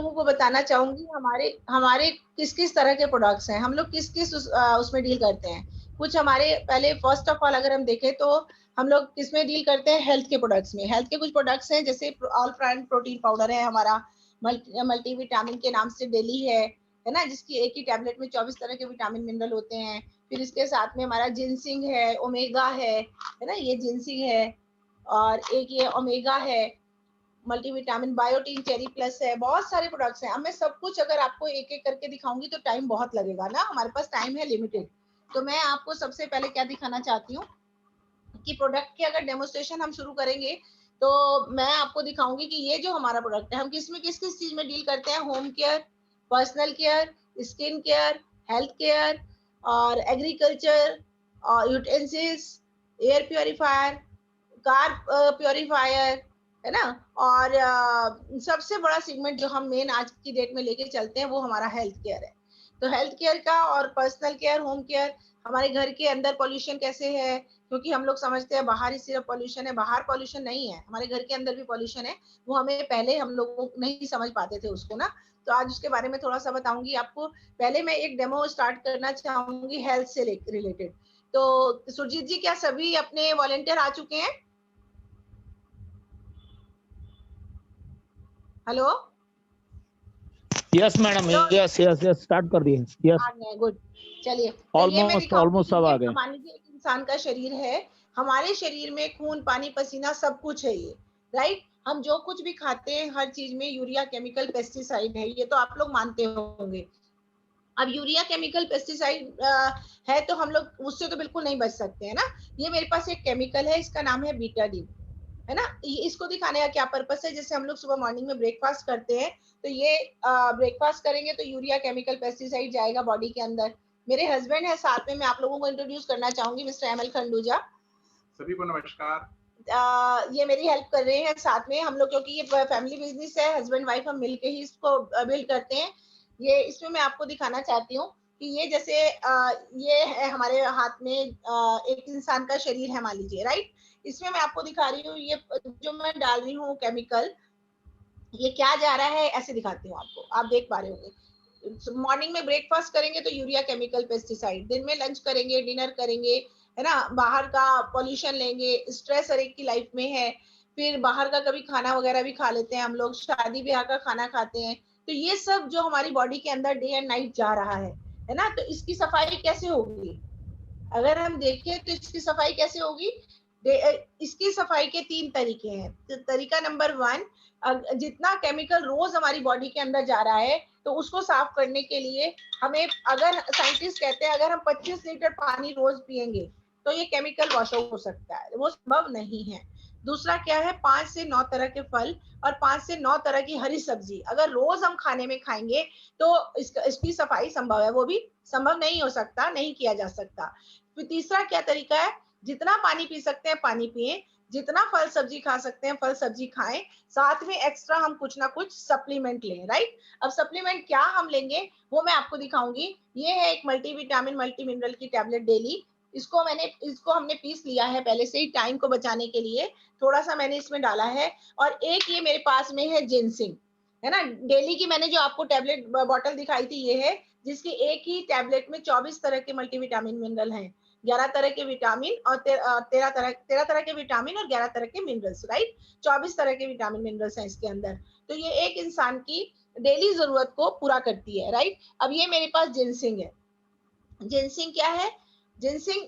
लोगों को बताना चाहूंगी हमारे हमारे किस किस तरह के प्रोडक्ट्स हैं, हम लोग किस किस उसमें डील करते हैं। कुछ हमारे पहले फर्स्ट ऑफ ऑल अगर हम देखें तो हम लोग किसमें डील करते हैं, हेल्थ के प्रोडक्ट्स में। हेल्थ के कुछ प्रोडक्ट्स हैं जैसे ऑल प्लांट प्रोटीन पाउडर है हमारा, मल्टी विटामिन के नाम से डेली है ना, जिसकी एक ही टैबलेट में 24 तरह के विटामिन मिनरल होते हैं। फिर इसके साथ में हमारा जिनसिंग है, ओमेगा है ना, ये जिनसिंग है। और एक ये ओमेगा है, मल्टीविटामिन, बायोटीन, चेरी प्लस है, बहुत सारे प्रोडक्ट्स हैं। अब मैं सब कुछ अगर आपको एक एक करके दिखाऊंगी तो टाइम बहुत लगेगा ना, हमारे पास टाइम है लिमिटेड। तो मैं आपको सबसे पहले क्या दिखाना चाहती हूँ कि प्रोडक्ट की अगर डेमोस्ट्रेशन हम शुरू करेंगे तो मैं आपको दिखाऊंगी कि ये जो हमारा प्रोडक्ट है हम किस किस चीज में डील करते हैं। Home care, personal care, skin care, health care और एग्रीकल्चर और utensils, air purifier, car purifier, है ना। और सबसे बड़ा सेगमेंट जो हम मेन आज की डेट में लेके चलते हैं वो हमारा हेल्थ केयर है। तो हेल्थ केयर का और पर्सनल केयर, होम केयर, हमारे घर के अंदर पॉल्यूशन कैसे है, क्योंकि हम लोग समझते हैं बाहर ही सिर्फ पॉल्यूशन है, बाहर पॉल्यूशन नहीं है, हमारे घर के अंदर भी पॉल्यूशन है। वो हमें पहले हम लोग नहीं समझ पाते थे उसको ना। तो आज उसके बारे में थोड़ा सा बताऊंगी आपको। पहले मैं एक डेमो स्टार्ट करना चाहूंगी हेल्थ से रिलेटेड। तो सुरजीत जी, क्या सभी अपने वॉलेंटियर आ चुके हैं? Hello. Yes madam, yes yes yes, start कर दिए। यस, आ गए, गुड। चलिए, तो ये मैं ऑलमोस्ट दिखाऊंगी ऑलमोस्ट कि सब ये आ गए। मान लीजिए एक इंसान का शरीर है, हमारे शरीर में खून, पानी, पसीना सब कुछ है ये, राइट। हम जो कुछ भी खाते हैं हर चीज में यूरिया केमिकल पेस्टिसाइड है, ये तो आप लोग मानते होंगे। अब यूरिया केमिकल पेस्टिसाइड है तो हम लोग उससे तो बिल्कुल नहीं बच सकते हैं ना। ये मेरे पास एक केमिकल है, इसका नाम है बीटाडीन, है ना। इसको दिखाने का क्या पर्पस है, जैसे हम लोग सुबह मॉर्निंग में ब्रेकफास्ट करते हैं तो ये ब्रेकफास्ट करेंगे तो यूरिया केमिकल पेस्टिसाइड जाएगा बॉडी के अंदर। मेरे हस्बैंड है साथ में, मैं आप लोगों को इंट्रोड्यूस करना चाहूंगी, मिस्टर एमएल खंडूजा। सभी को नमस्कार। ये मेरी हेल्प कर रहे हैं साथ में हम लोग, क्योंकि ये फैमिली बिजनेस है, हस्बैंड वाइफ हम मिलके ही इसको बिल्ड करते हैं। ये इसमें मैं आपको दिखाना चाहती हूँ कि ये जैसे ये है हमारे हाथ में एक इंसान का शरीर है मान लीजिए, राइट। इसमें मैं आपको दिखा रही हूँ ये जो मैं डाल रही हूँ केमिकल, ये क्या जा रहा है ऐसे दिखाती हूँ आपको, आप देख पा रहे होंगे। मॉर्निंग में ब्रेकफास्ट करेंगे तो यूरिया केमिकल पेस्टिसाइड, दिन में लंच करेंगे, डिनर करेंगे, है ना, बाहर का पॉल्यूशन लेंगे, स्ट्रेस हर एक की लाइफ में है। फिर बाहर का कभी खाना वगैरह भी खा लेते हैं हम लोग, शादी ब्याह का खाना खाते हैं। तो ये सब जो हमारी बॉडी के अंदर डे एंड नाइट जा रहा है ना, तो इसकी सफाई कैसे होगी? अगर हम देखें तो इसकी सफाई कैसे होगी? इसकी सफाई के 3 तरीके हैं। तो तरीका नंबर 1, जितना केमिकल रोज हमारी बॉडी के अंदर जा रहा है तो उसको साफ करने के लिए हमें, अगर साइंटिस्ट कहते हैं अगर हम 25 लीटर पानी रोज पिएंगे तो ये केमिकल वॉश आउट हो सकता है, वो संभव नहीं है। दूसरा क्या है, 5 से 9 तरह के फल और 5 से 9 तरह की हरी सब्जी अगर रोज हम खाने में खाएंगे तो इसकी सफाई संभव है, वो भी संभव नहीं हो सकता, नहीं किया जा सकता। फिर तीसरा क्या तरीका है, जितना पानी पी सकते हैं पानी पिए, जितना फल सब्जी खा सकते हैं फल सब्जी खाएं, साथ में एक्स्ट्रा हम कुछ ना कुछ सप्लीमेंट लें, राइट। अब सप्लीमेंट क्या हम लेंगे वो मैं आपको दिखाऊंगी। ये है एक मल्टीविटामिन मल्टी मिनरल की टैबलेट डेली। इसको हमने पीस लिया है पहले से ही टाइम को बचाने के लिए, थोड़ा सा मैंने इसमें डाला है। और एक ये मेरे पास में है जिनसिंग, है ना। डेली की मैंने जो आपको टैबलेट बॉटल दिखाई थी ये है, जिसकी एक ही टैबलेट में 24 तरह के मल्टीविटामिन मिनरल हैं, 11 तरह के विटामिन और 13 तरह के विटामिन और 11 तरह के मिनरल्स, राइट। 24 तरह के विटामिन मिनरल्स हैं इसके अंदर। तो ये एक इंसान की डेली जरूरत को पूरा करती है, राइट। अब ये मेरे पास जिनसिंग है। जिनसिंग क्या है? जिनसिंग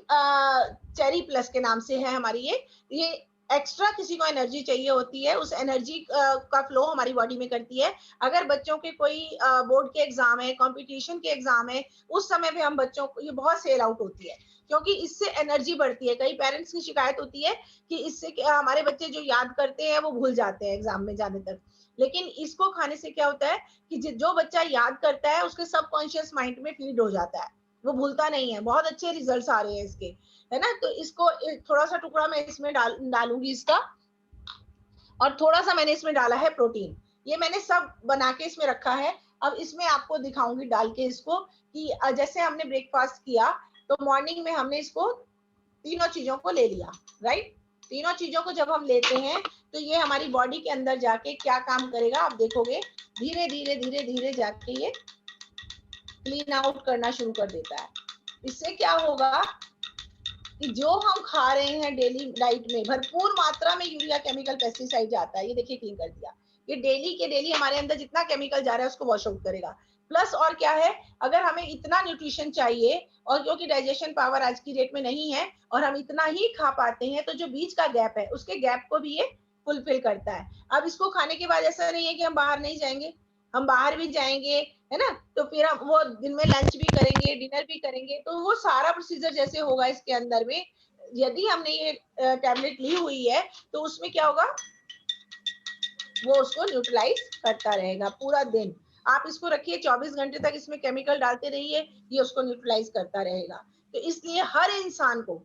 चेरी प्लस के नाम से है हमारी ये एक्स्ट्रा किसी को एनर्जी चाहिए होती है, उस एनर्जी का फ्लो हमारी बॉडी में करती है। अगर बच्चों के कोई बोर्ड के एग्जाम है, कंपटीशन के एग्जाम है, उस समय भी हम बच्चों को, ये बहुत सेल आउट होती है क्योंकि इससे एनर्जी बढ़ती है। कई पेरेंट्स की शिकायत होती है कि इससे हमारे बच्चे जो याद करते हैं वो भूल जाते हैं एग्जाम में जाने तक। लेकिन इसको खाने से क्या होता है कि जो बच्चा याद करता है उसके सबकॉन्शियस माइंड में फीड हो जाता है, वो भूलता नहीं है। बहुत अच्छे रिजल्ट्स आ रहे हैं इसके, है ना। तो इसको थोड़ा सा टुकड़ा मैं इसमें डालूंगी इसका, और थोड़ा सा मैंने इसमें डाला है प्रोटीन। ये मैंने सब बना के इसमें रखा है। अब इसमें आपको दिखाऊंगी डाल के इसको कि जैसे हमने ब्रेकफास्ट किया तो मॉर्निंग में हमने इसको तीनों चीजों को ले लिया, राइट। तीनों चीजों को जब हम लेते हैं तो ये हमारी बॉडी के अंदर जाके क्या काम करेगा आप देखोगे, धीरे धीरे धीरे धीरे जाके ये क्लीन आउट करना शुरू कर देता है। इससे क्या होगा कि जो हम खा रहे हैं डेली डाइट में भरपूर मात्रा में यूरिया केमिकल पेस्टिसाइड जाता है, ये देखिए क्लीन कर दिया। ये डेली के डेली हमारे अंदर जितना केमिकल जा रहा है उसको वॉश आउट करेगा। प्लस और क्या है, अगर हमें इतना न्यूट्रिशन चाहिए और क्योंकि डाइजेशन पावर आज की डेट में नहीं है और हम इतना ही खा पाते हैं, तो जो बीच का गैप है उसके गैप को भी ये फुलफिल करता है। अब इसको खाने के बाद ऐसा नहीं है कि हम बाहर नहीं जाएंगे, हम बाहर भी जाएंगे, है ना, तो फिर हम वो दिन में लंच भी करेंगे, डिनर भी करेंगे, तो वो सारा प्रोसीजर जैसे होगा इसके अंदर में, यदि हमने ये टैबलेट ली हुई है तो उसमें क्या होगा, वो उसको न्यूट्रलाइज करता रहेगा पूरा दिन। आप इसको रखिए 24 घंटे तक, इसमें केमिकल डालते रहिए, ये उसको न्यूट्रलाइज करता रहेगा। तो इसलिए हर इंसान को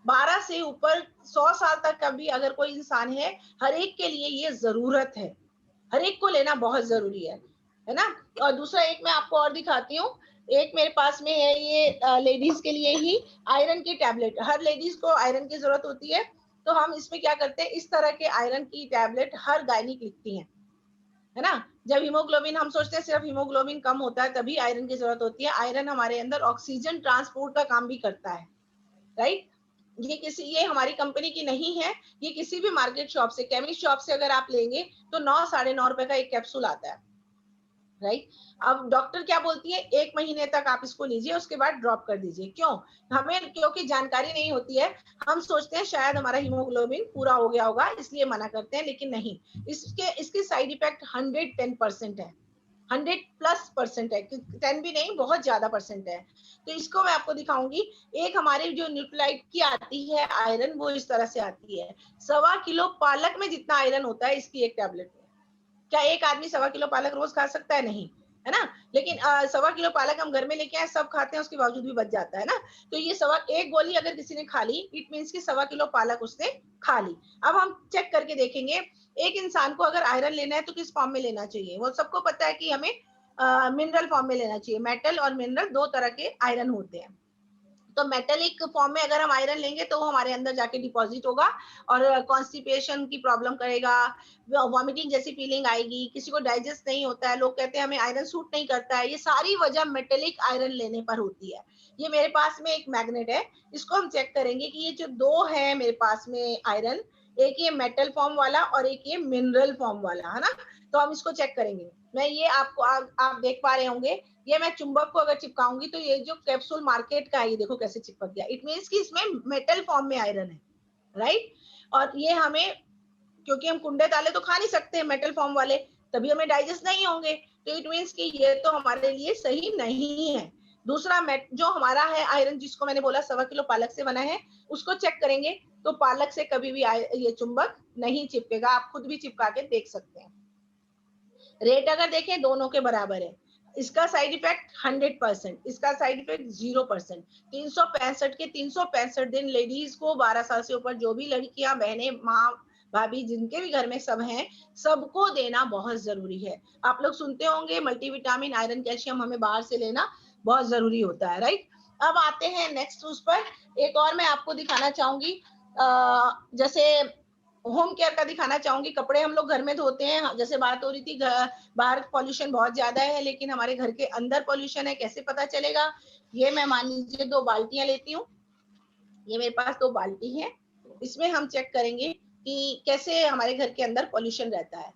12 से ऊपर 100 साल तक का भी अगर कोई इंसान है, हर एक के लिए ये जरूरत है, हर एक को लेना बहुत जरूरी है ना। और दूसरा एक मैं आपको और दिखाती हूँ, एक मेरे पास में है ये लेडीज के लिए ही आयरन की टैबलेट। हर लेडीज को आयरन की जरूरत होती है, तो हम इसमें क्या करते हैं, इस तरह के आयरन की टैबलेट हर गायनिक लिखती है ना। जब हीमोग्लोबिन, हम सोचते हैं सिर्फ हीमोग्लोबिन कम होता है तभी आयरन की जरूरत होती है, आयरन हमारे अंदर ऑक्सीजन ट्रांसपोर्ट का काम भी करता है, राइट। ये हमारी कंपनी की नहीं है, ये किसी भी मार्केट शॉप से, केमिस्ट शॉप से अगर आप लेंगे तो 9 साढ़े 9 रुपए का एक कैप्सूल आता है, राइट। अब डॉक्टर क्या बोलती है, 1 महीने तक आप इसको लीजिए, उसके बाद ड्रॉप कर दीजिए। क्यों? हमें क्योंकि जानकारी नहीं होती है, हम सोचते हैं शायद हमारा हीमोग्लोबिन पूरा हो गया होगा इसलिए मना करते हैं, लेकिन नहीं, इसके साइड इफेक्ट 110% है, 100+% है, 10 भी नहीं, बहुत ज्यादा परसेंट है। तो इसको मैं आपको दिखाऊंगी। एक हमारे जो न्यूट्रलाइट की आती है आयरन, वो इस तरह से आती है, 1.25 किलो पालक में जितना आयरन होता है इसकी एक टैबलेट में। क्या एक आदमी 1.25 किलो पालक रोज खा सकता है? नहीं, है ना। लेकिन 1.25 किलो पालक हम घर में लेके आए, सब खाते हैं, उसके बावजूद भी बच जाता है ना। तो ये एक गोली अगर किसी ने खा ली, इट मीन्स कि 1.25 किलो पालक उसने खा ली। अब हम चेक करके देखेंगे, एक इंसान को अगर आयरन लेना है तो किस फॉर्म में लेना चाहिए। वो सबको पता है कि हमें मिनरल फॉर्म में लेना चाहिए। मेटल और मिनरल दो तरह के आयरन होते हैं। तो मेटेलिक फॉर्म में अगर हम आयरन लेंगे तो वो हमारे अंदर जाके डिपॉजिट होगा और कॉन्स्टिपेशन की प्रॉब्लम करेगा, वॉमिटिंग जैसी फीलिंग आएगी, किसी को डाइजेस्ट नहीं होता है, लोग कहते हैं हमें आयरन सूट नहीं करता है, ये सारी वजह मेटेलिक आयरन लेने पर होती है। ये मेरे पास में एक मैग्नेट है, इसको हम चेक करेंगे कि ये जो दो है मेरे पास में आयरन, एक ये मेटल फॉर्म वाला और एक ये मिनरल फॉर्म वाला, है ना। तो हम इसको चेक करेंगे। मैं ये आपको आप देख पा रहे होंगे, ये मैं चुंबक को अगर चिपकाऊंगी तो ये जो कैप्सूल मार्केट का है, ये देखो कैसे चिपक गया, इट मीन्स कि इसमें मेटल फॉर्म में आयरन है, राइट। और ये हमें, क्योंकि हम कुंडे दाले तो खा नहीं सकते मेटल फॉर्म वाले, तभी हमें डाइजेस्ट नहीं होंगे, तो इट मीन्स कि ये तो हमारे लिए सही नहीं है। दूसरा जो हमारा है आयरन, जिसको मैंने बोला 1.25 किलो पालक से बना है, उसको चेक करेंगे तो पालक से कभी भी ये चुंबक नहीं चिपकेगा। आप खुद भी चिपका के देख सकते हैं। रेट अगर देखें दोनों के बराबर है। इसका साइड इफेक्ट 100%, इसका साइड इफेक्ट 0%। 365 के 365 दिन लेडीज को 12 साल से ऊपर, जो भी लड़कियां, बहनें, माँ, भाभी, जिनके भी घर में सब हैं, सबको देना बहुत जरूरी है। आप लोग सुनते होंगे मल्टीविटामिन, आयरन, कैल्शियम हमें बाहर से लेना बहुत जरूरी होता है, राइट। अब आते हैं नेक्स्ट उस पर। एक और मैं आपको दिखाना चाहूंगी, जैसे होम केयर का दिखाना चाहूंगी। कपड़े हम लोग घर में धोते हैं, जैसे बात हो रही थी, बाहर पॉल्यूशन बहुत ज्यादा है, लेकिन हमारे घर के अंदर पॉल्यूशन है, कैसे पता चलेगा। ये मैं मान लीजिए 2 बाल्टियां लेती हूँ, ये मेरे पास 2 बाल्टी है, इसमें हम चेक करेंगे कि कैसे हमारे घर के अंदर पॉल्यूशन रहता है।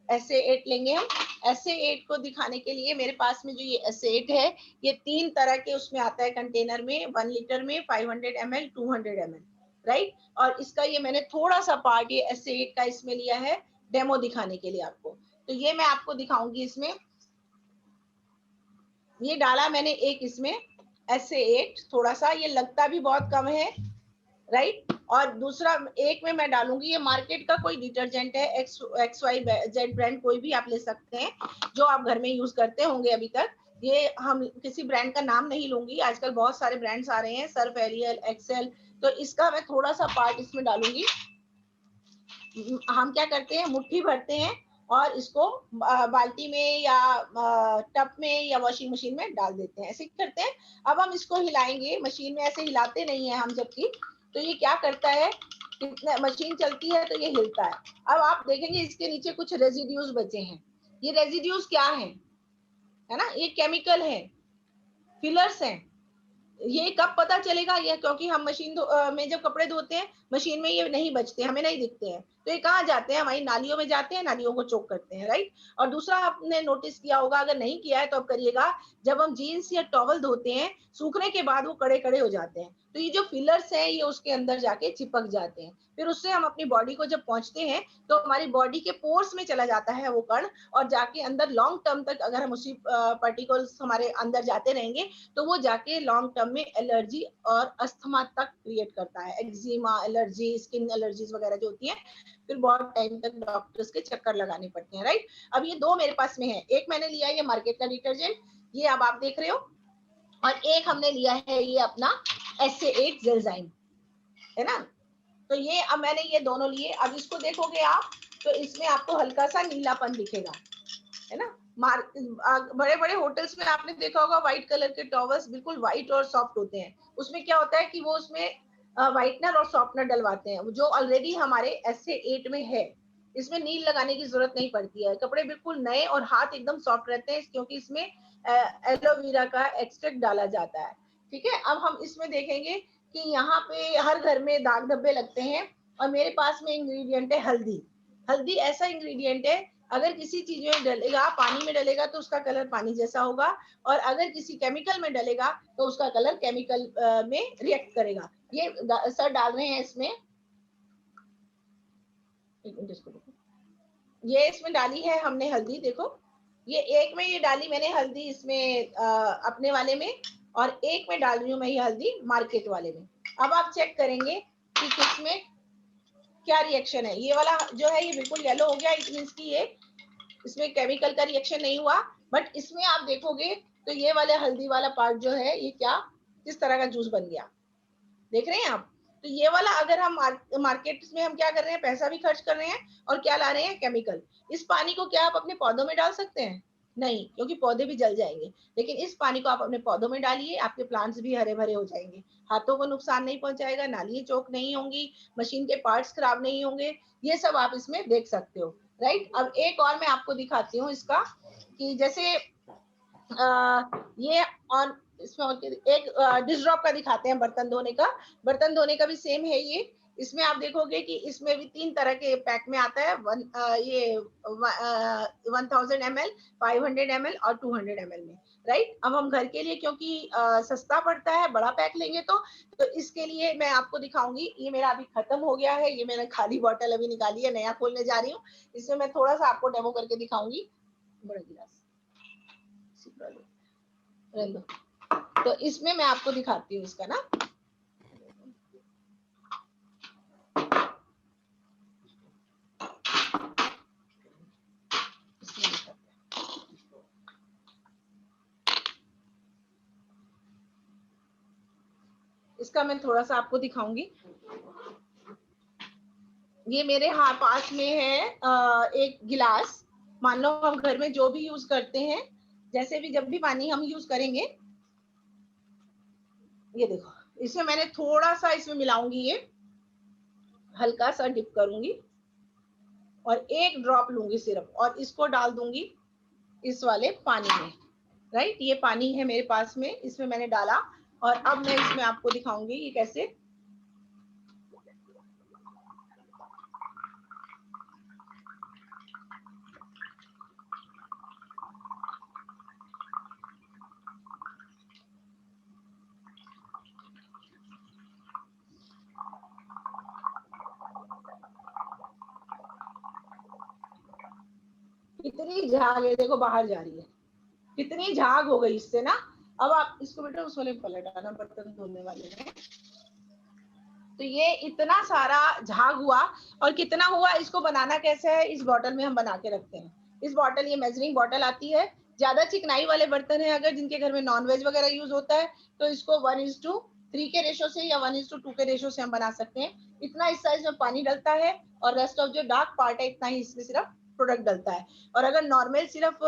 SA8 लेंगे हम। SA8 को दिखाने के लिए मेरे पास में जो ये SA8 है, ये 3 तरह के उसमें आता है कंटेनर में, 1 लीटर में, 500 ml, 200 ml, राइट। और इसका ये मैंने थोड़ा सा पार्ट ये SA8 का इसमें लिया है डेमो दिखाने के लिए आपको। तो ये मैं आपको दिखाऊंगी। इसमें ये डाला मैंने एक इसमें SA8, थोड़ा सा, ये लगता भी बहुत कम है, राइट। और दूसरा एक में मैं डालूंगी, ये मार्केट का कोई डिटर्जेंट है, XYZ ब्रांड, कोई भी आप ले सकते हैं जो आप घर में यूज करते होंगे अभी तक। ये हम किसी ब्रांड का नाम नहीं लूंगी, आजकल बहुत सारे ब्रांड्स आ रहे हैं, सर्फ, एरियल, एक्सेल। तो इसका मैं थोड़ा सा पार्ट इसमें डालूंगी। हम क्या करते हैं, मुट्ठी भरते हैं और इसको बाल्टी में या टब में या वॉशिंग मशीन में डाल देते हैं, ऐसे करते हैं। अब हम इसको हिलाएंगे, मशीन में ऐसे हिलाते नहीं है हम, जबकि तो ये क्या करता है, कितना मशीन चलती है तो ये हिलता है। अब आप देखेंगे इसके नीचे कुछ रेजिड्यूज बचे हैं। ये रेजिड्यूज क्या है ना, ये केमिकल है, फिलर्स हैं। ये कब पता चलेगा, ये क्योंकि हम मशीन में जब कपड़े धोते हैं मशीन में ये नहीं बचते, हमें नहीं दिखते हैं, तो ये कहाँ जाते हैं, हमारी नालियों में जाते हैं, नालियों को चोक करते हैं, राइट। और दूसरा आपने नोटिस किया होगा, अगर नहीं किया है तो अब करिएगा, जब हम जीन्स या टॉवल धोते हैं सूखने के बाद वो कड़े कड़े हो जाते हैं, तो ये जो फिलर्स हैं ये उसके अंदर जाके चिपक जाते हैं। फिर उससे हम अपनी बॉडी को जब पहुंचते हैं तो हमारी बॉडी के पोर्स में चला जाता है वो कण, और जाके अंदर लॉन्ग टर्म तक अगर हम उसी पार्टिकल्स हमारे अंदर जाते रहेंगे तो वो जाके लॉन्ग टर्म में एलर्जी और अस्थमा तक क्रिएट करता है, एक्जिमा एलर्जी, स्किन एलर्जीज वगैरह जो होती है, फिर बहुत टाइम तक डॉक्टर्स के चक्कर लगाने पड़ते हैं, राइट। अब ये दो मेरे पास में है, एक मैंने लिया है ये मार्केट का डिटर्जेंट, ये अब आप देख रहे हो, और एक हमने लिया है ये अपना SA8 ज़ेंजाइम, है ना। तो ये अब मैंने ये दोनों लिए, अब इसको देखोगे आप तो इसमें आपको हल्का सा नीलापन दिखेगा, है ना। बड़े बड़े होटल्स में आपने देखा होगा व्हाइट कलर के टॉवल्स बिल्कुल व्हाइट और सॉफ्ट होते हैं, उसमें क्या होता है कि वो उसमें व्हाइटनर और सॉफ्टनर डलवाते हैं, जो ऑलरेडी हमारे SA8 में है। इसमें नील लगाने की जरूरत नहीं पड़ती है, कपड़े बिल्कुल नए और हाथ एकदम सॉफ्ट रहते हैं, क्योंकि इसमें एलोवेरा का एक्सट्रैक्ट डाला जाता है, ठीक है। अब हम इसमें देखेंगे कि यहाँ पे हर घर में दाग धब्बे लगते हैं, और मेरे पास में इंग्रेडिएंट है हल्दी। हल्दी ऐसा इंग्रेडिएंट है, अगर किसी चीज में डलेगा, पानी में डलेगा तो उसका कलर पानी जैसा होगा, और अगर किसी केमिकल में डलेगा तो उसका कलर केमिकल में रिएक्ट करेगा। ये सर डाल रहे हैं इसमें, ये इसमें डाली है हमने हल्दी, देखो ये एक में ये डाली मैंने हल्दी इसमें अपने वाले में, और एक में डाल रही हूँ मैं ये हल्दी मार्केट वाले में। अब आप चेक करेंगे कि किसमें क्या रिएक्शन है। ये वाला जो है ये बिल्कुल येलो हो गया, इट मींस की ये इसमें केमिकल का रिएक्शन नहीं हुआ, बट इसमें आप देखोगे तो ये वाला हल्दी वाला पार्ट जो है ये क्या किस तरह का जूस बन गया, देख रहे हैं आप। तो ये वाला अगर हम मार्केट में हम क्या कर रहे हैं, पैसा भी खर्च कर रहे हैं और क्या ला रहे हैं, केमिकल। इस पानी को क्या आप अपने पौधों में डाल सकते हैं, नहीं, क्योंकि पौधे भी जल जाएंगे। लेकिन इस पानी को आप अपने पौधों में डालिए, आपके प्लांट्स भी हरे भरे हो जाएंगे, हाथों को नुकसान नहीं पहुंचाएगा, नालियां चौक नहीं होंगी, मशीन के पार्ट्स खराब नहीं होंगे, ये सब आप इसमें देख सकते हो, राइट। अब एक और मैं आपको दिखाती हूँ इसका, कि जैसे ये और इसमें और एक डिश ड्रॉप का दिखाते हैं, बर्तन धोने का। बर्तन धोने का भी सेम है ये, इसमें आप देखोगे कि इसमें भी 3 तरह के पैक में आता है, 1000 ml, 500 ml और 200 ml में, राइट। अब हम घर के लिए क्योंकि सस्ता पड़ता है, बड़ा पैक लेंगे तो इसके लिए मैं आपको दिखाऊंगी। ये मेरा अभी खत्म हो गया है, ये मैंने खाली बॉटल अभी निकाली है, नया खोलने जा रही हूँ। इसमें मैं थोड़ा सा आपको डेमो करके दिखाऊंगी, बड़ा गिलास, तो इसमें मैं आपको दिखाती हूँ इसका ना, इसका मैं थोड़ा सा आपको दिखाऊंगी। ये मेरे हाथ पास में है एक गिलास। मान लो हम घर में जो भी यूज करते हैं, जैसे भी जब भी पानी हम यूज करेंगे, ये देखो इसमें मैंने थोड़ा सा इसमें मिलाऊंगी, ये हल्का सा डिप करूंगी और एक ड्रॉप लूंगी सिर्फ, और इसको डाल दूंगी इस वाले पानी में, राइट। ये पानी है मेरे पास में, इसमें मैंने डाला, और अब मैं इसमें आपको दिखाऊंगी ये कैसे। कितनी झाग है, देखो बाहर जा रही है, कितनी झाग हो गई इससे ना। अब आप इसको बेटा उस वाले पलट आना, बर्तन धोने वाले में। तो ये इतना सारा झाग हुआ, और कितना हुआ, इसको बनाना कैसे है, इस बॉटल में हम बना के रखते हैं। इस बॉटल, ये मेजरिंग बॉटल आती है। ज्यादा चिकनाई वाले बर्तन है अगर जिनके घर में नॉनवेज वगैरह यूज होता है, तो इसको 1:3 के रेशो से या 1:2 के रेशो से हम बना सकते हैं। इतना हिस्सा इसमें पानी डलता है, और रेस्ट ऑफ जो डार्क पार्ट है इतना ही इसमें सिर्फ प्रोडक्ट डलता है। और अगर नॉर्मल सिर्फ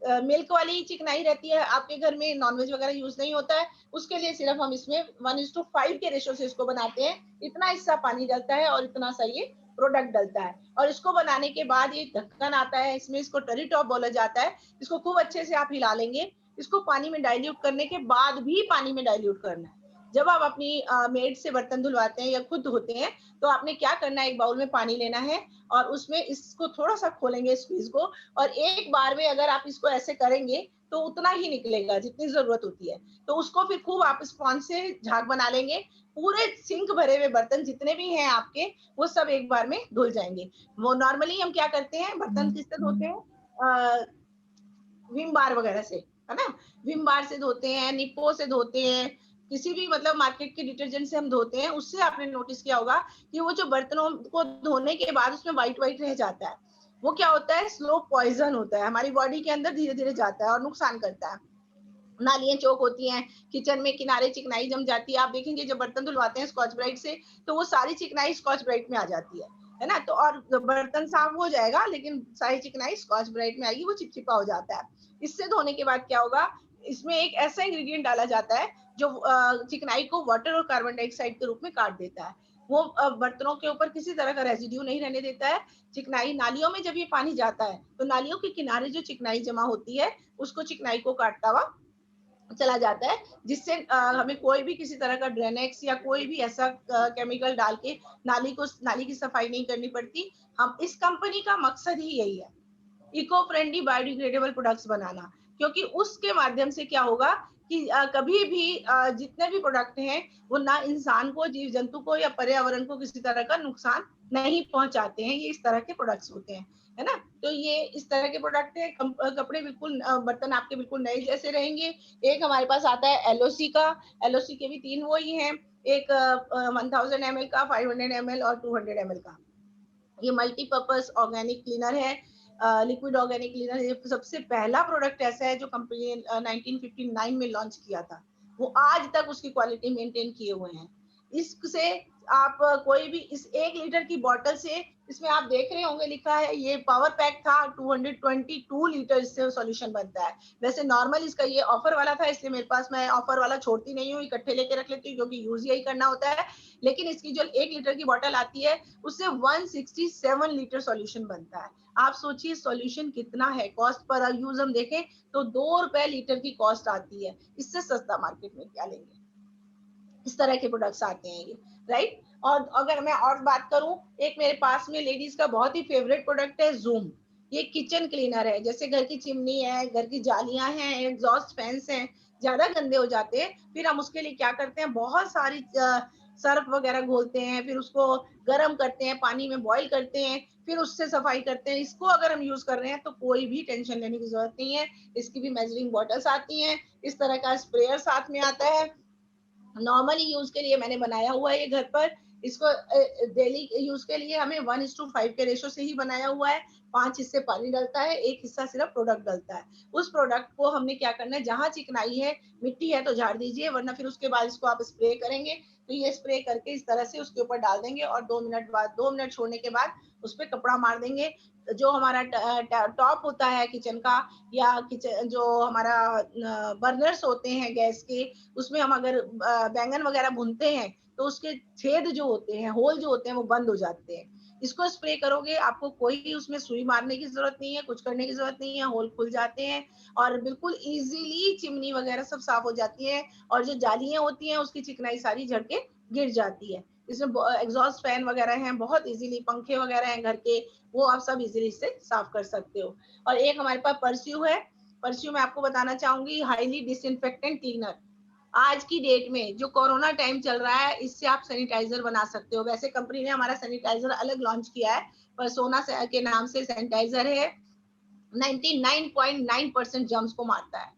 मिल्क वाली चिकनाई रहती है, आपके घर में नॉनवेज वगैरह यूज नहीं होता है, उसके लिए सिर्फ हम इसमें 1:5 के रेशो से इसको बनाते हैं। इतना हिस्सा पानी डलता है और इतना सा ये प्रोडक्ट डलता है। और इसको बनाने के बाद ये ढक्कन आता है, इसमें इसको टरी टॉप बोला जाता है। इसको खूब अच्छे से आप हिला लेंगे। इसको पानी में डाइल्यूट करने के बाद भी पानी में डाइल्यूट करना है। जब आप अपनी मेड से बर्तन धुलवाते हैं या खुद धोते हैं, तो आपने क्या करना है, एक बाउल में पानी लेना है और उसमें इसको थोड़ा सा खोलेंगे स्क्वीज को, और एक बार में अगर आप इसको ऐसे करेंगे तो उतना ही निकलेगा जितनी जरूरत होती है। तो उसको फिर खूब आप स्पॉन्ज से झाग बना लेंगे। पूरे सिंक भरे हुए बर्तन जितने भी हैं आपके, वो सब एक बार में धुल जाएंगे। वो नॉर्मली हम क्या करते हैं, बर्तन किससे धोते हैं, विम बार वगैरह से, है ना। विम बार से धोते हैं, निप्पो से धोते हैं, किसी भी मतलब मार्केट के डिटर्जेंट से हम धोते हैं। उससे आपने नोटिस किया होगा कि वो जो बर्तनों को धोने के बाद उसमें व्हाइट व्हाइट रह जाता है, वो क्या होता है, स्लो पॉइजन होता है, हमारी बॉडी के अंदर धीरे धीरे जाता है और नुकसान करता है। नालियां चौक होती हैं, किचन में किनारे चिकनाई जम जाती है। आप देखेंगे जब बर्तन धुलवाते हैं स्कॉच ब्राइट से, तो वो सारी चिकनाई स्कॉच ब्राइट में आ जाती है ना। तो और बर्तन साफ हो जाएगा लेकिन सारी चिकनाई स्कॉच ब्राइट में आएगी, वो चिपचिपा हो जाता है। इससे धोने के बाद क्या होगा, इसमें एक ऐसा इंग्रेडिएंट डाला जाता है जो चिकनाई को वाटर और कार्बन डाइऑक्साइड के रूप में काट देता है। वो बर्तनों के ऊपर किसी तरह का रेजिड्यू नहीं रहने देता है। चिकनाई नालियों में जब ये पानी जाता है, तो नालियों के किनारे जो चिकनाई जमा होती है, उसको चिकनाई को काटता हुआ चला जाता है, जिससे हमें कोई भी किसी तरह का ड्रेनेक्स या कोई भी ऐसा केमिकल डाल के नाली की सफाई नहीं करनी पड़ती। हम इस कंपनी का मकसद ही यही है, इको फ्रेंडली बायोडिग्रेडेबल प्रोडक्ट्स बनाना। क्योंकि उसके माध्यम से क्या होगा कि कभी भी जितने भी प्रोडक्ट हैं, वो ना इंसान को, जीव जंतु को या पर्यावरण को किसी तरह का नुकसान नहीं पहुंचाते हैं। ये इस तरह के प्रोडक्ट्स होते हैं, है ना। तो ये इस तरह के प्रोडक्ट है। कपड़े बिल्कुल बर्तन आपके बिल्कुल नए जैसे रहेंगे। एक हमारे पास आता है एलओसी का। एलओसी के भी 3 वो ही हैं, एक 1000 ml का, 500 ml और 200 ml का। ये मल्टीपर्पज ऑर्गेनिक क्लीनर है, लिक्विड ऑर्गेनिक क्लीनर। ये सबसे पहला प्रोडक्ट ऐसा है जो कंपनी ने 1959 में लॉन्च किया था। वो आज तक उसकी क्वालिटी मेंटेन किए हुए हैं। इससे आप कोई भी इस 1 लीटर की बोतल से, इसमें आप देख रहे होंगे लिखा है ये पावर पैक था, 222 लीटर इससे सॉल्यूशन बनता है। वैसे नॉर्मल इसका ये ऑफर वाला था, इसलिए मेरे पास, मैं ऑफर वाला छोड़ती नहीं हूँ, इकट्ठे लेके रख लेती हूँ क्योंकि यूज यही करना होता है। लेकिन इसकी जो 1 लीटर की बोतल आती है, उससे 167 लीटर सॉल्यूशन बनता है। आप सोचिए सॉल्यूशन कितना है। कॉस्ट पर यूज हम देखें तो 2 रुपए लीटर की कॉस्ट आती है। इससे सस्ता मार्केट में क्या लेंगे। इस तरह के प्रोडक्ट्स आते हैं ये, राइट। और अगर मैं और बात करूं, एक मेरे पास में लेडीज का बहुत ही फेवरेट प्रोडक्ट है जूम। ये किचन क्लीनर है। जैसे घर की चिमनी है, घर की जालियां हैं, एग्जॉस्ट फैंस हैं, ज्यादा गंदे हो जाते हैं, फिर हम उसके लिए क्या करते हैं, बहुत सारी सर्फ वगैरह घोलते हैं, फिर उसको गर्म करते हैं, पानी में बॉईल करते हैं, फिर उससे सफाई करते हैं। इसको अगर हम यूज कर रहे हैं तो कोई भी टेंशन लेने की जरूरत नहीं है। इसकी भी मेजरिंग बॉटल्स आती हैं, इस तरह का स्प्रेयर साथ में आता है। नॉर्मली यूज के लिए मैंने बनाया हुआ है ये घर पर। इसको डेली यूज के लिए हमें 1:5 के रेशो से ही बनाया हुआ है। 5 हिस्से पानी डलता है, 1 हिस्सा सिर्फ प्रोडक्ट डलता है। उस प्रोडक्ट को हमने क्या करना है, जहां चिकनाई है, मिट्टी है तो झाड़ दीजिए, वरना फिर उसके बाद इसको आप स्प्रे करेंगे। तो ये स्प्रे करके इस तरह से उसके ऊपर डाल देंगे और 2 मिनट छोड़ने के बाद उस पर कपड़ा मार देंगे। जो हमारा टॉप होता है किचन का, या किचन जो हमारा बर्नर्स होते हैं गैस के, उसमें हम अगर बैंगन वगैरह भूनते हैं तो उसके छेद जो होते हैं, होल जो होते हैं, वो बंद हो जाते हैं। इसको स्प्रे करोगे, आपको कोई उसमें सुई मारने की जरूरत नहीं है, कुछ करने की जरूरत नहीं है, होल खुल जाते हैं और बिल्कुल इजीली चिमनी वगैरह सब साफ हो जाती है। और जो जालियां होती हैं उसकी चिकनाई सारी झड़ के गिर जाती है। इसमें एग्जॉस्ट फैन वगैरह हैं, बहुत इजीली पंखे वगैरह हैं घर के, वो आप सब इजीली से साफ कर सकते हो। और एक हमारे पास परस्यू है। परस्यू मैं आपको बताना चाहूंगी, हाईली डिसइंफेक्टेंट क्लीनर। आज की डेट में जो कोरोना टाइम चल रहा है, इससे आप सैनिटाइजर बना सकते हो। वैसे कंपनी ने हमारा सैनिटाइजर अलग लॉन्च किया है, पर सोना के नाम से सैनिटाइजर है। 99.9% जर्म्स को मारता है,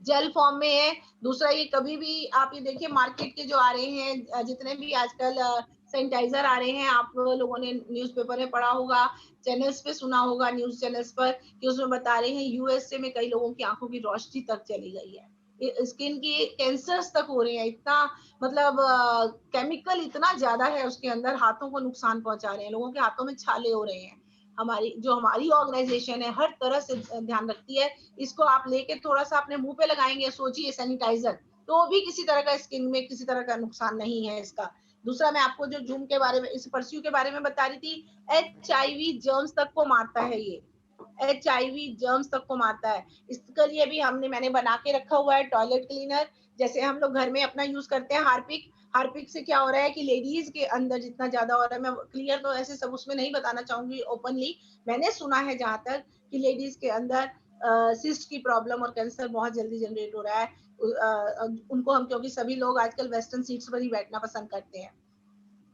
जेल फॉर्म में है। दूसरा, ये कभी भी आप ये देखिए मार्केट के जो आ रहे हैं, जितने भी आजकल सैनिटाइजर आ रहे हैं, आप लोगों ने न्यूज़पेपर में पढ़ा होगा, चैनल्स पे सुना होगा, न्यूज चैनल्स पर, कि उसमें बता रहे हैं यूएसए में कई लोगों की आंखों की रोशनी तक चली गई है, स्किन की कैंसर्स तक हो रहे हैं। इतना मतलब केमिकल इतना ज्यादा है उसके अंदर, हाथों को नुकसान पहुंचा रहे हैं, लोगों के हाथों में छाले हो रहे हैं। हमारी ऑर्गेनाइजेशन है हर तरह से ध्यान रखती है। इसको आप लेके थोड़ा सा अपने मुंह पे लगाएंगे, सोचिए सैनिटाइजर, तो भी किसी तरह का स्किन में किसी तरह का नुकसान नहीं है इसका। दूसरा मैं आपको जो जूम के बारे में, इस परस्यू के बारे में बता रही थी, HIV जर्म्स तक को मारता है ये, HIV जर्म्स तक को मारता है। इसके लिए भी मैंने बना के रखा हुआ है टॉयलेट क्लीनर। जैसे हम लोग घर में अपना यूज करते हैं हार्पिक, हार्पिक से क्या हो रहा है कि लेडीज के अंदर जितना ज्यादा हो रहा है, मैं क्लियर तो ऐसे सब उसमें नहीं बताना चाहूंगी ओपनली, मैंने सुना है जहां तक कि लेडीज के अंदर सिस्ट की प्रॉब्लम और कैंसर बहुत जल्दी जनरेट हो रहा है। उनको हम, क्योंकि सभी लोग आजकल वेस्टर्न सीट्स पर ही बैठना पसंद करते हैं।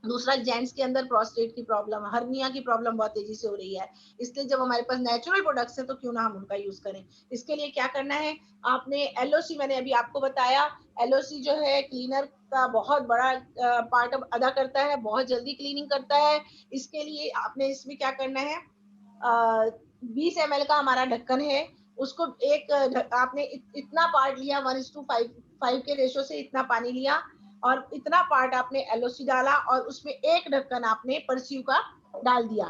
दूसरा, जेंट्स के अंदर प्रोस्टेट की प्रॉब्लम, हर्निया की प्रॉब्लम बहुत तेजी से हो रही है। इसलिए जब हमारे पास नेचुरल प्रोडक्ट्स हैं तो क्यों ना हम उनका यूज करें। इसके लिए क्या करना है, आपने LOC, मैंने अभी आपको बताया, LOC जो है क्लीनर का बहुत बड़ा पार्ट अदा करता है, बहुत जल्दी क्लीनिंग करता है। इसके लिए आपने इसमें क्या करना है, 20 ml का हमारा ढक्कन है, उसको आपने इतना पार्ट लिया, 1:5 के रेशो से इतना पानी लिया, और इतना पार्ट आपने LOC डाला, और उसमें एक ढक्कन आपने परस्यू का डाल दिया।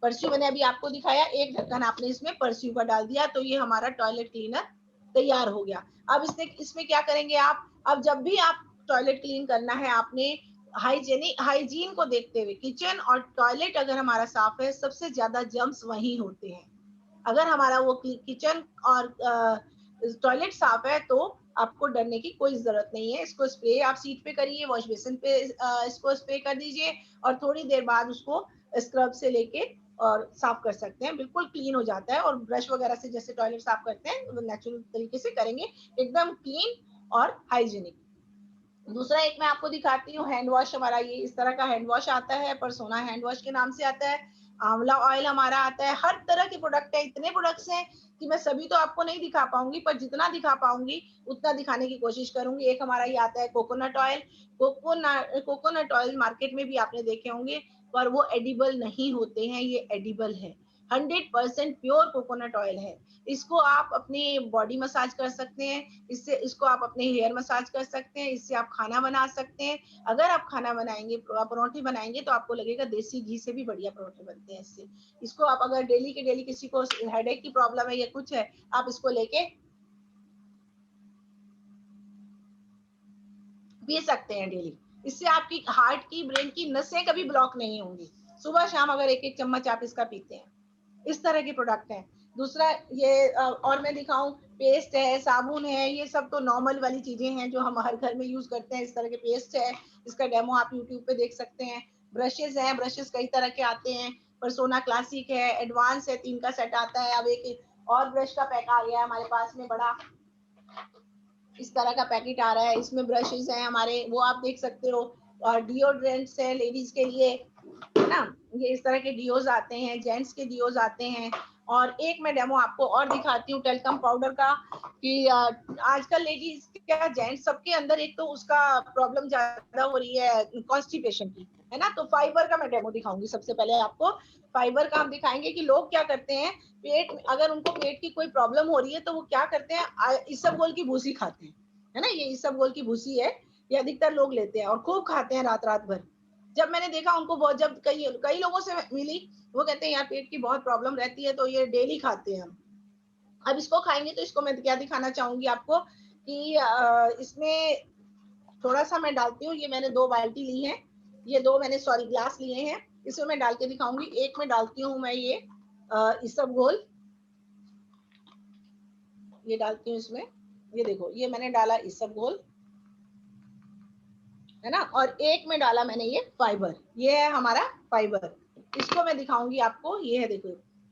परस्यू मैंने अभी आपको दिखाया, एक ढक्कन आपने इसमें परस्यू का डाल दिया, तो ये हमारा टॉयलेट क्लीनर तैयार हो गया। अब इसमें क्या करेंगे आप, अब जब भी आप टॉयलेट क्लीन करना है, आपने हाइजीन को देखते हुए, किचन और टॉयलेट अगर हमारा साफ है, सबसे ज्यादा जर्म्स वहीं होते हैं। अगर हमारा वो किचन और टॉयलेट साफ है तो आपको डरने की कोई जरूरत नहीं है। इसको स्प्रे आप सीट पे करिए, वॉश बेसिन पे इसको स्प्रे कर दीजिए, और थोड़ी देर बाद उसको स्क्रब से लेके और साफ कर सकते हैं, बिल्कुल क्लीन हो जाता है। और ब्रश वगैरह से जैसे टॉयलेट साफ करते हैं वो नेचुरल तरीके से करेंगे, एकदम क्लीन और हाइजीनिक। दूसरा एक मैं आपको दिखाती हूँ हैंड वॉश। हमारा ये इस तरह का हैंड वॉश आता है, परसोना हैंड वॉश के नाम से आता है। आंवला ऑयल हमारा आता है, हर तरह के प्रोडक्ट है, इतने प्रोडक्ट्स हैं कि मैं सभी तो आपको नहीं दिखा पाऊंगी, पर जितना दिखा पाऊंगी उतना दिखाने की कोशिश करूंगी। एक हमारा ये आता है coconut oil. Coconut oil market में भी आपने देखे होंगे, पर वो एडिबल नहीं होते हैं, ये एडिबल है। 100% प्योर कोकोनट ऑयल है। इसको आप अपनी बॉडी मसाज कर सकते हैं, इसको आप अपने हेयर मसाज कर सकते हैं, इससे आप खाना बना सकते हैं। अगर आप खाना बनाएंगे, परोठे बनाएंगे, तो आपको लगेगा देसी घी से भी बढ़िया परोठे बनते हैं इससे। इसको आप अगर डेली के डेली किसी को हेडेक की प्रॉब्लम है या कुछ है, आप इसको लेके पी सकते हैं डेली। इससे आपकी हार्ट की, ब्रेन की नसें कभी ब्लॉक नहीं होंगी। सुबह शाम अगर एक एक चम्मच आप इसका पीते हैं, इस तरह के प्रोडक्ट हैं। दूसरा ये और मैं दिखाऊं, पेस्ट है, साबुन है, ये सब तो नॉर्मल वाली चीजें हैं जो हम हर घर में यूज करते हैं। इस तरह के पेस्ट है, इसका डेमो आप यूट्यूब पे देख सकते हैं। ब्रशेज हैं, ब्रशेज कई तरह के आते हैं, परसोना क्लासिक है, एडवांस है, 3 का सेट आता है। अब एक और ब्रश का पैक आ गया है हमारे पास में, बड़ा इस तरह का पैकेट आ रहा है, इसमें ब्रशेज हैं हमारे, वो आप देख सकते हो। और डिओड्रेंट्स है लेडीज के लिए, है ना, ये इस तरह के डिओज आते हैं, जेंट्स के डिओज आते हैं। और एक मैं डेमो आपको और दिखाती हूँ टेल्कम पाउडर का, कि आजकल लेडीज क्या जेंट्स सबके अंदर एक तो उसका प्रॉब्लम ज्यादा हो रही है कॉन्स्टिपेशन की, है ना। तो फाइबर का मैं डेमो दिखाऊंगी सबसे पहले आपको। फाइबर का हम दिखाएंगे कि लोग क्या करते हैं, अगर उनको पेट की कोई प्रॉब्लम हो रही है तो वो क्या करते हैं, इसबगोल की भूसी खाते हैं, है ना। ये इसबगोल की भूसी है, ये अधिकतर लोग लेते हैं और खूब खाते हैं रात रात भर। जब मैंने देखा उनको, बहुत जब कई कई लोगों से मिली, वो कहते हैं यार पेट की बहुत प्रॉब्लम रहती है, तो ये डेली खाते हैं हम। अब इसको खाएंगे तो इसको मैं क्या दिखाना चाहूंगी आपको, कि इसमें थोड़ा सा मैं डालती हूँ, ये मैंने 2 बाल्टी ली है, ये 2 मैंने सॉरी ग्लास लिए हैं, इसमें मैं डाल के दिखाऊंगी। एक में डालती हूँ मैं ये इसबगोल, ये डालती हूँ इसमें, ये देखो ये मैंने डाला इसबगोल, है ना। और एक में डाला मैंने ये फाइबर, ये है हमारा फाइबर। इसको मैं दिखाऊंगी आपको, ये है देखो,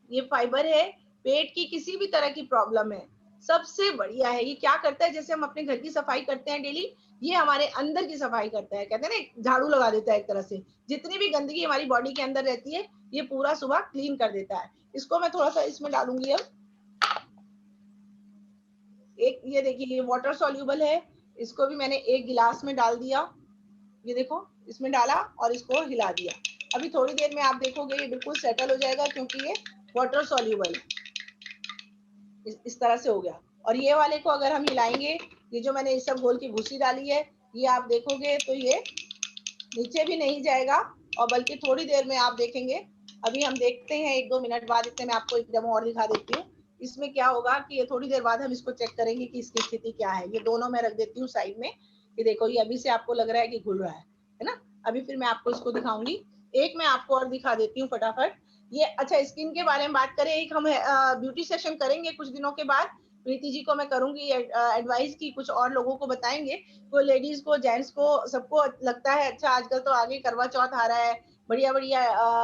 ये फाइबर है। पेट की किसी भी तरह की प्रॉब्लम है, सबसे बढ़िया है। ये क्या करता है, जैसे हम अपने घर की सफाई करते हैं डेली, ये हमारे अंदर की सफाई करता है, कहते हैं ना झाड़ू लगा देता है एक तरह से। जितनी भी गंदगी हमारी बॉडी के अंदर रहती है, ये पूरा सुबह क्लीन कर देता है। इसको मैं थोड़ा सा इसमें डालूंगी अब, एक ये देखिए ये वाटर सॉल्यूबल है, इसको भी मैंने एक गिलास में डाल दिया, ये देखो इसमें डाला और इसको हिला दिया। अभी थोड़ी देर में आप देखोगे ये बिल्कुल सेटल हो जाएगा, क्योंकि ये वाटर सॉल्यूबल इस तरह से हो गया। और ये वाले को अगर हम हिलाएंगे, ये जो मैंने इसबगोल की भूसी डाली है, ये आप देखोगे तो ये नीचे भी नहीं जाएगा, और बल्कि थोड़ी देर में आप देखेंगे अभी हम देखते हैं 1-2 मिनट बाद, इससे मैं आपको एक डेमो और दिखा देती हूँ। इसमें क्या होगा कि ये थोड़ी देर बाद हम इसको चेक करेंगे कि इसकी स्थिति क्या है। ये दोनों मैं रख देती हूँ साइड में। ये देखो, ये अभी से आपको लग रहा है कि घुल रहा है ना? अभी फिर मैं आपको इसको दिखाऊंगी। एक मैं आपको और दिखा देती हूँ फटाफट। ये अच्छा, स्किन के बारे में बात करें, एक हम ब्यूटी सेशन करेंगे कुछ दिनों के बाद। प्रीति जी को मैं करूंगी एडवाइस की, कुछ और लोगों को बताएंगे। तो लेडीज को, जेंट्स को, सबको लगता है अच्छा आजकल तो आगे करवा चौथ आ रहा है, बढ़िया बढ़िया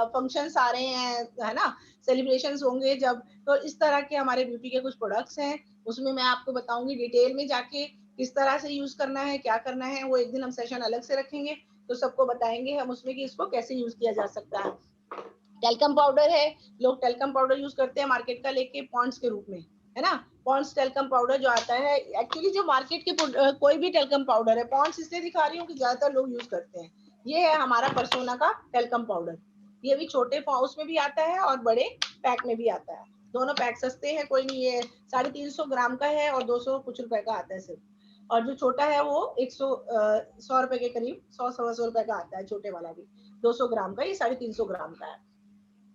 फंक्शंस आ रहे हैं, है ना? सेलिब्रेशंस होंगे जब, तो इस तरह के हमारे ब्यूटी के कुछ प्रोडक्ट्स हैं, उसमें मैं आपको बताऊंगी डिटेल में जाके किस तरह से यूज करना है, क्या करना है। वो एक दिन हम सेशन अलग से रखेंगे, तो सबको बताएंगे हम उसमें कि इसको कैसे यूज किया जा सकता है। टेल्कम पाउडर है, लोग टेल्कम पाउडर यूज करते हैं मार्केट का लेके पॉन्ड्स के रूप में, है ना? पॉन्ड्स टेल्कम पाउडर जो आता है, एक्चुअली जो मार्केट के कोई भी टेल्कम पाउडर है, पॉन्ड्स इसलिए दिखा रही हूँ कि ज्यादातर लोग यूज करते हैं। ये है हमारा परसोना का टेल्कम पाउडर। ये भी छोटे उसमें भी आता है और बड़े पैक में भी आता है। दोनों पैक सस्ते हैं, कोई नहीं। ये 350 ग्राम का है और 200 कुछ रुपए का आता है सिर्फ। और जो छोटा है वो 100 रुपए के करीब, 100-125 रुपए का आता है छोटे वाला भी। 200 ग्राम का, ये 350 ग्राम का है।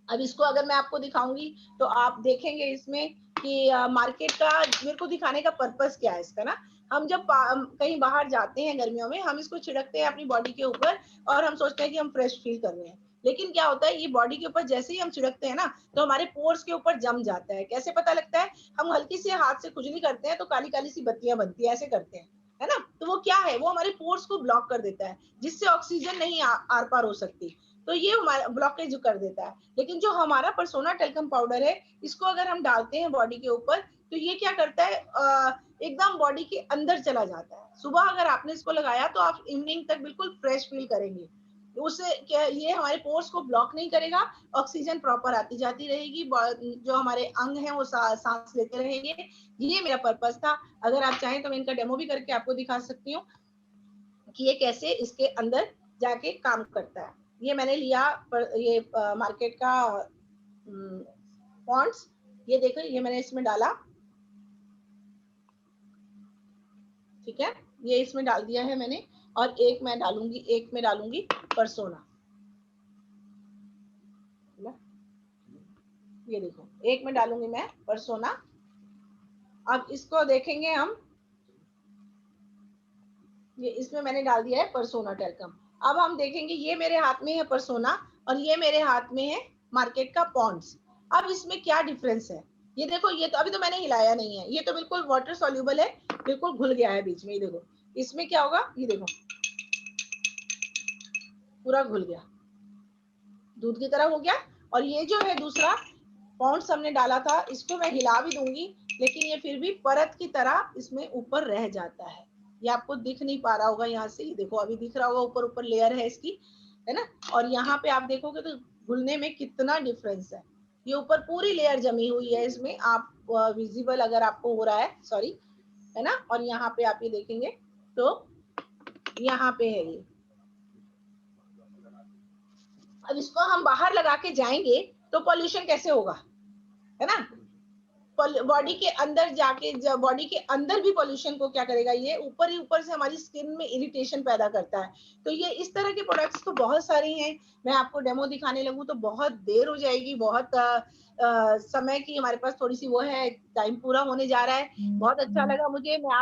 अब इसको अगर मैं आपको दिखाऊंगी तो आप देखेंगे इसमें कि मार्केट का मेरे को दिखाने का पर्पस क्या है इसका ना। हम जब कहीं बाहर जाते हैं गर्मियों में, हम इसको छिड़कते हैं अपनी बॉडी के ऊपर और हम सोचते हैं कि हम फ्रेश फील कर रहे हैं। लेकिन क्या होता है, ये बॉडी के ऊपर जैसे ही हम छिड़कते हैं ना, तो हमारे पोर्स के ऊपर जम जाता है। कैसे पता लगता है? हम हल्की सी हाथ से खुजली करते हैं तो काली काली सी बत्तियां बनती है, ऐसे करते हैं, है ना? तो वो क्या है, वो हमारे पोर्स को ब्लॉक कर देता है, जिससे ऑक्सीजन नहीं आर पार हो सकती। तो ये हमारा ब्लॉकेज कर देता है। लेकिन जो हमारा परसोना टेल्कम पाउडर है, इसको अगर हम डालते हैं बॉडी के ऊपर, तो ये क्या करता है, एकदम बॉडी के अंदर चला जाता है। सुबह अगर आपने इसको लगाया तो आप इवनिंग तक बिल्कुल फ्रेश फील करेंगे। उससे क्या, ये हमारे पोर्स को ब्लॉक नहीं करेगा, ऑक्सीजन प्रॉपर आती जाती रहेगी, जो हमारे अंग हैं वो सांस लेते रहेंगे। ये मेरा पर्पस था। अगर आप चाहें तो मैं इनका डेमो भी करके आपको दिखा सकती हूँ कि ये कैसे इसके अंदर जाके काम करता है। ये मैंने लिया ये मार्केट का पॉन्ड्स। ये देखो, ये मैंने इसमें डाला, ठीक है? ये इसमें डाल दिया है मैंने। और एक में डालूंगी परसोना। ये देखो, एक में डालूंगी मैं परसोना। अब इसको देखेंगे हम, ये इसमें मैंने डाल दिया है परसोना टेल्कम। अब हम देखेंगे, ये मेरे हाथ में है परसोना और ये मेरे हाथ में है मार्केट का पॉन्ड्स। अब इसमें क्या डिफरेंस है? ये देखो, ये तो अभी तो मैंने हिलाया नहीं है, ये तो बिल्कुल वाटर सॉल्युबल है, बिल्कुल घुल गया है बीच में। ये देखो, इसमें क्या होगा, ये देखो पूरा घुल गया, दूध की तरह हो गया। और ये जो है दूसरा पॉन्ड्स हमने डाला था, इसको मैं हिला भी दूंगी, लेकिन ये फिर भी परत की तरह इसमें ऊपर रह जाता है। ये आपको दिख नहीं पा रहा होगा यहाँ से, देखो अभी दिख रहा होगा, ऊपर ऊपर लेयर है इसकी, है ना? और यहाँ पे आप देखोगे तो घुलने में कितना डिफरेंस है। ये ऊपर पूरी लेयर जमी हुई है इसमें, आप विजिबल अगर आपको हो रहा है, सॉरी, है ना? और यहाँ पे आप ये देखेंगे तो यहाँ पे है ये। अब इसको हम बाहर लगा के जाएंगे तो पॉल्यूशन कैसे होगा, है ना? बॉडी के अंदर जाके, बॉडी के अंदर भी पॉल्यूशन को क्या करेगा, ये ऊपर ही ऊपर से हमारी स्किन में इरिटेशन पैदा करता है। तो ये इस तरह के प्रोडक्ट्स तो बहुत सारे हैं। मैं आपको डेमो दिखाने लगूं तो बहुत देर हो जाएगी, बहुत समय की हमारे पास थोड़ी सी वो है, टाइम पूरा होने जा रहा है। बहुत अच्छा लगा मुझे। मैं आप